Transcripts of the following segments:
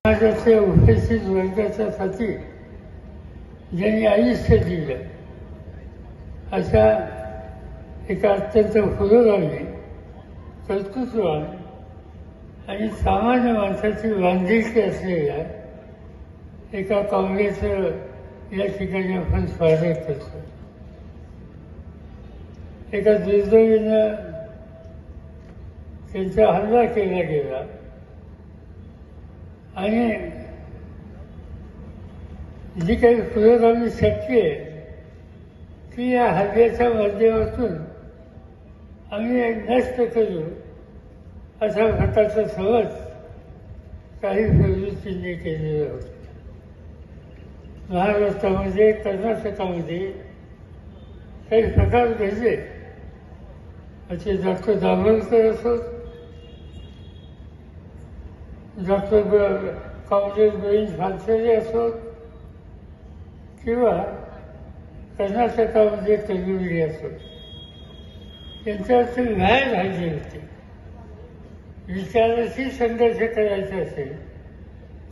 समाजाच्या उपस्थित वर्गाच्यासाठी ज्यांनी आयुष्य दिलं अशा एका अत्यंत पुरोगामी कर्तृत्ववान आणि सामान्य माणसाची बांधिलकी असलेल्या एका काँग्रेसचं या ठिकाणी आपण स्वागत करतो. एका दुर्दैवीनं त्यांचा हल्ला केला गेला आणि जी काही पुरोगामी शक्ती आहे ती या हल्ल्याच्या माध्यमातून आम्ही नष्ट करू अशा प्रकारचा समज काही प्रवृत्तींनी केलेला होता. महाराष्ट्रामध्ये कर्नाटकामध्ये काही प्रकार घडले. असे डॉक्टर दाभोळकर असोत, डॉक्टर काँग्रेस गोविंद फानसरे असोत किंवा कर्नाटकामध्ये कलबुर्गी असोत, त्यांच्यावरती न्याय झाले होते. विचाराशी संघर्ष करायचा असेल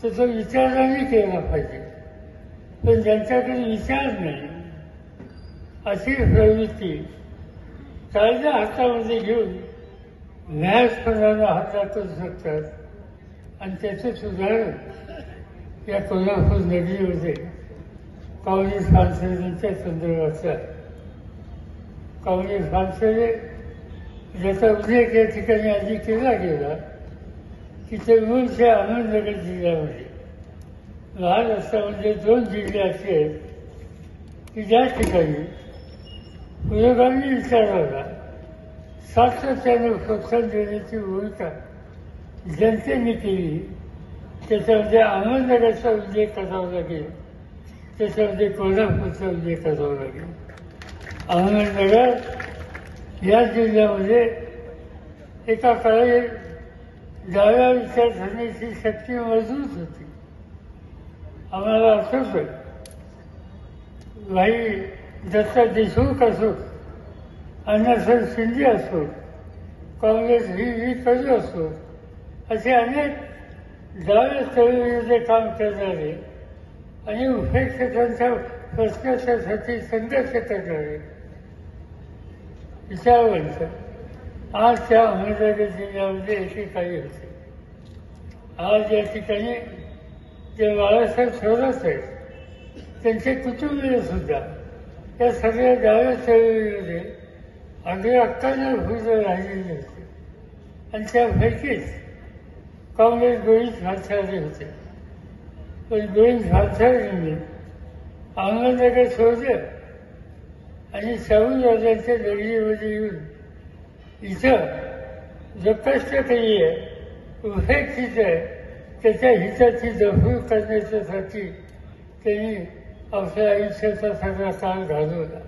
तर तो विचाराने केला पाहिजे, पण ज्यांच्याकडे विचार नाही अशी प्रवृत्ती कायदा हातामध्ये घेऊन न्यायपणाला हल्ला करू शकतात. आणि त्याचंच उदाहरण या कोल्हापूर नगरीमध्ये काँग्रेस फानसरेंच्या संदर्भाचा. काँग्रेस फानसरे ज्याचा उल्लेख या ठिकाणी आधी केला गेला की ते मूळच्या अहमदनगर जिल्ह्यामध्ये महाराष्ट्रामध्ये 2 जिल्हे असे आहेत की ज्या ठिकाणी पुरोगामी विचाराला सातत्याने प्रोत्साहन देण्याची भूमिका जनतेने केली. त्याच्यामध्ये अहमदनगरचा उल्लेख करावा लागेल, त्याच्यामध्ये कोल्हापूरचा उल्लेख करावा लागेल. अहमदनगर या जिल्ह्यामध्ये एका काळी डाव्या विचारसरणीची शक्ती मजबूत होती. आम्हाला आठवतं भाई दत्ता देशमुख असोत, अण्णासाहेब शिंदे असोत, काँग्रेस ही करू असो, असे अनेक डाव्या चळवळीमध्ये काम करणारे आणि उपेक्षकांच्या प्रश्नासाठी संघर्ष करणारे विचारवंत आज त्या अहमदनगर जिल्ह्यामध्ये एकेकाळी होते. आज या ठिकाणी जे बाळासाहेब थोरात आहेत त्यांचे कुटुंबीय सुद्धा या सगळ्या डाव्या चळवळीमध्ये अगदी अक्काने भूजल राहिलेले होते. आणि त्यापैकीच काँग्रेस गोविंद फानसरे होते. पण गोविंद फानसरेंनी अहमदनगर सोडलं आणि शाहूराजांच्या नगरीमध्ये येऊन इथं जो कष्टकरी आहे, उपेक्षित आहे, त्याच्या हिताची जपणूक करण्याच्यासाठी त्यांनी आपल्या आयुष्याचा सगळा काळ घालवला.